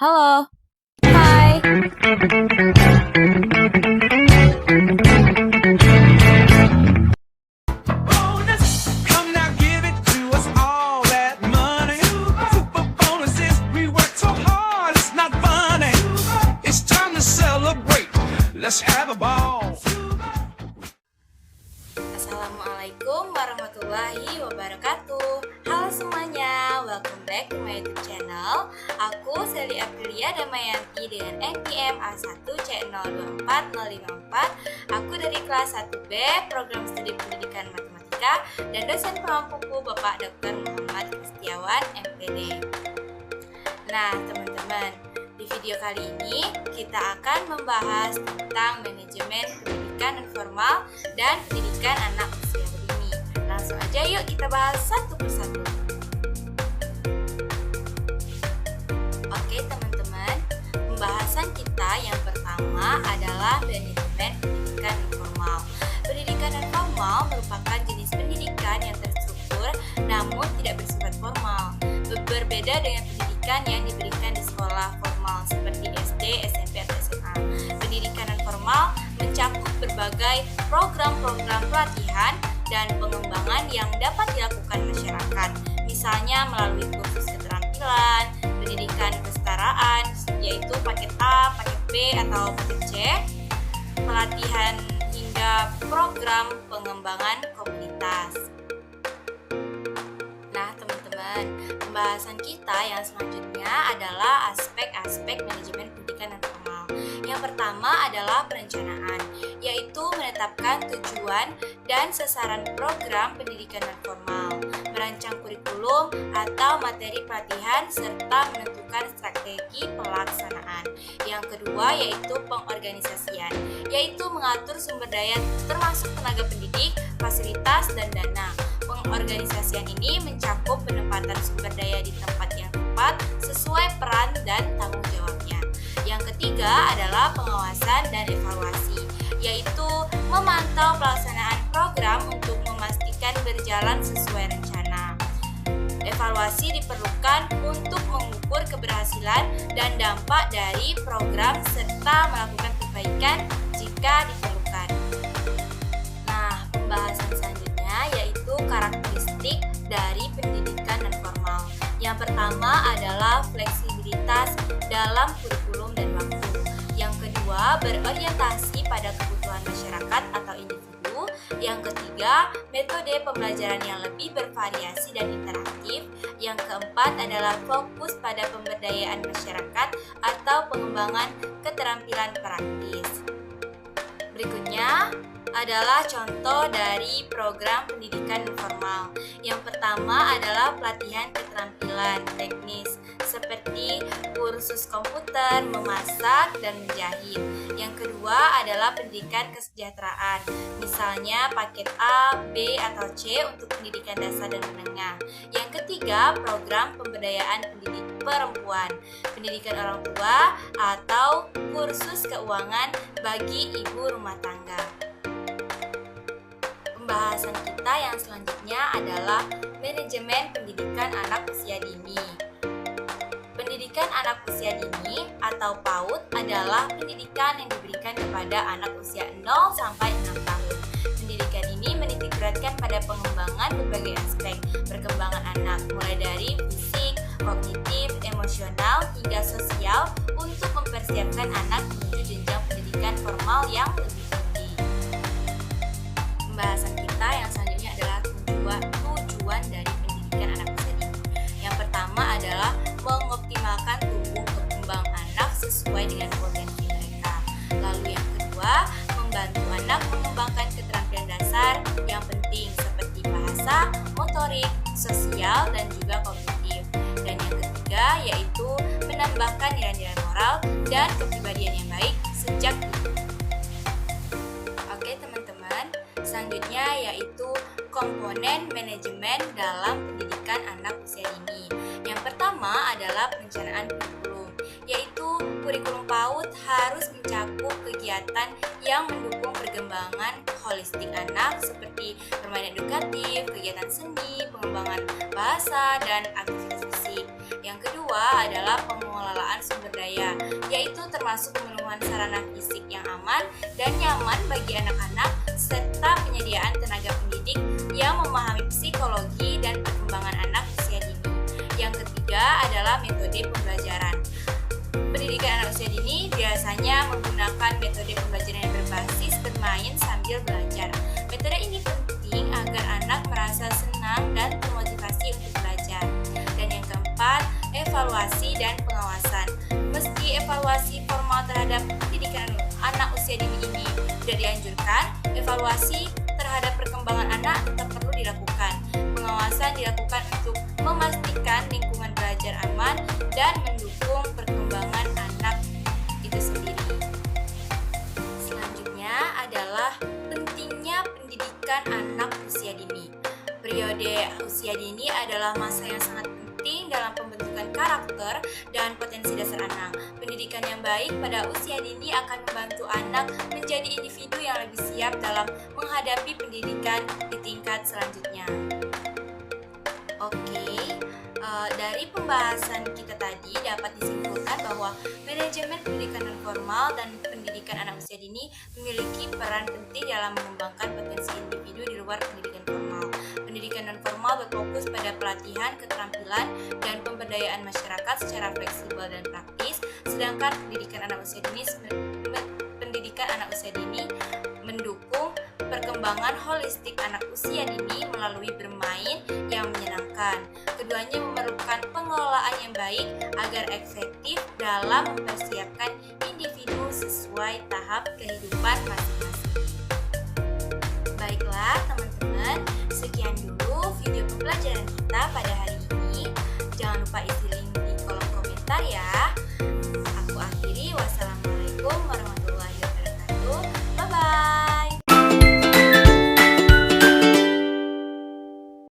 Halo, hai. Bonus, come now give it to us all that money. Super bonuses, we work so hard, it's not funny. It's time to celebrate, let's have a ball. Assalamualaikum warahmatullahi wabarakatuh. Halo semuanya, welcome back to my YouTube channel. Aku Sally Aprilia Damayanti dengan NPM A1C024054. Aku dari kelas 1B Program Studi Pendidikan Matematika dan dosen pengampuku Bapak Dr. Muhammad Kristiawan MPD. Nah, teman-teman, di video kali ini kita akan membahas tentang manajemen pendidikan non formal dan pendidikan anak usia dini. Langsung aja yuk kita bahas satu persatu. Oke teman-teman, pembahasan kita yang pertama adalah manajemen pendidikan non formal. Pendidikan non formal merupakan jenis pendidikan yang terstruktur namun tidak bersifat formal. Berbeda dengan pendidikan yang diberikan di sekolah formal seperti SD, SMP, atau SMA. Pendidikan non formal mencakup berbagai program-program pelatihan dan pengembangan yang dapat dilakukan masyarakat, misalnya melalui kursus keterampilan, pendidikan kesetaraan, yaitu paket A, paket B, atau paket C, pelatihan hingga program pengembangan komunitas. Nah, teman-teman, pembahasan kita yang selanjutnya adalah aspek-aspek manajemen pendidikan non formal. Yang pertama adalah perencanaan, yaitu menetapkan tujuan dan sasaran program pendidikan non formal, merancang kurikulum atau materi pelatihan, serta menentukan strategi pelaksanaan. Yang kedua yaitu pengorganisasian, yaitu mengatur sumber daya termasuk tenaga pendidik, fasilitas, dan dana. Pengorganisasian ini mencakup penempatan sumber daya di tempat yang tepat sesuai peran dan tanggung jawabnya. Yang ketiga adalah pengawasan dan evaluasi, yaitu memantau pelaksanaan program untuk memastikan berjalan sesuai rencana. Evaluasi diperlukan untuk mengukur keberhasilan dan dampak dari program serta melakukan perbaikan jika diperlukan. Nah, pembahasan selanjutnya yaitu karakteristik dari pendidikan non formal. Yang pertama adalah fleksibilitas dalam kurikulum dan waktu. Yang kedua, berorientasi pada kebutuhan masyarakat atau individu. Yang ketiga, metode pembelajaran yang lebih bervariasi dan interaktif. Yang keempat adalah fokus pada pemberdayaan masyarakat atau pengembangan keterampilan praktis. Berikutnya adalah contoh dari program pendidikan non formal. Yang pertama adalah pelatihan keterampilan teknis seperti kursus komputer, memasak, dan menjahit. Yang kedua adalah pendidikan kesejahteraan, misalnya paket A, B, atau C untuk pendidikan dasar dan menengah. Yang ketiga, program pemberdayaan pendidik perempuan, pendidikan orang tua, atau kursus keuangan bagi ibu rumah tangga. Pembahasan kita yang selanjutnya adalah manajemen pendidikan anak usia dini. Pendidikan anak usia dini atau PAUD adalah pendidikan yang diberikan kepada anak usia 0 sampai 6 tahun. Pendidikan ini menitikberatkan pada pengembangan berbagai aspek perkembangan anak, mulai dari fisik, kognitif, emosional, hingga sosial untuk mempersiapkan anak menuju jenjang pendidikan formal yang lebih tinggi. Pembahasan kita yang selanjutnya adalah tujuan dari pendidikan anak usia dini. Yang pertama adalah mengoptimalkan tumbuh kembang anak sesuai dengan potensi mereka. Lalu yang kedua, membantu anak mengembangkan keterampilan dasar yang penting seperti bahasa, motorik, sosial, dan juga kognitif. Dan yang ketiga yaitu menambahkan nilai-nilai moral dan kepribadian yang baik sejak dini. Oke teman-teman, selanjutnya yaitu komponen manajemen dalam pendidikan anak usia dini. Yang pertama adalah perencanaan kurikulum, yaitu kurikulum PAUD harus mencakup kegiatan yang mendukung perkembangan holistik anak seperti permainan edukatif, kegiatan seni, pengembangan bahasa, dan aktivitas fisik. Yang kedua adalah pengelolaan sumber termasuk pemenuhan sarana fisik yang aman dan nyaman bagi anak-anak, serta penyediaan tenaga pendidik yang memahami psikologi dan perkembangan anak usia dini. Yang ketiga adalah metode pembelajaran. Pendidikan anak usia dini biasanya menggunakan metode pembelajaran yang berbasis bermain sambil belajar. Metode ini penting agar anak merasa senang dan termotivasi untuk belajar. Dan yang keempat, evaluasi dan pengawasan. Meski evaluasi formal terhadap pendidikan anak usia dini ini tidak dianjurkan, evaluasi terhadap perkembangan anak tetap perlu dilakukan. Pengawasan dilakukan untuk memastikan lingkungan belajar aman dan mendukung perkembangan anak itu sendiri. Selanjutnya adalah pentingnya pendidikan anak usia dini. Periode usia dini adalah masa yang sangat penting dalam pembentukan karakter dan potensi dasar anak. Pendidikan yang baik pada usia dini akan membantu anak menjadi individu yang lebih siap dalam menghadapi pendidikan di tingkat selanjutnya. Oke, dari pembahasan kita tadi dapat disimpulkan bahwa manajemen pendidikan non formal dan pendidikan anak usia dini memiliki peran penting dalam mengembangkan potensi individu di luar pendidikan formal. Pendidikan non formal berfokus pada pelatihan keterampilan dan pemberdayaan masyarakat secara fleksibel dan praktis, sedangkan pendidikan anak usia dini mendukung perkembangan holistik anak usia dini melalui bermain yang menyenangkan. Keduanya memerlukan pengelolaan yang baik agar efektif dalam mempersiapkan individu sesuai tahap kehidupan masing-masing. Baiklah teman-teman, sekian dulu video pembelajaran kita pada hari ini. Jangan lupa isi link di kolom komentar ya.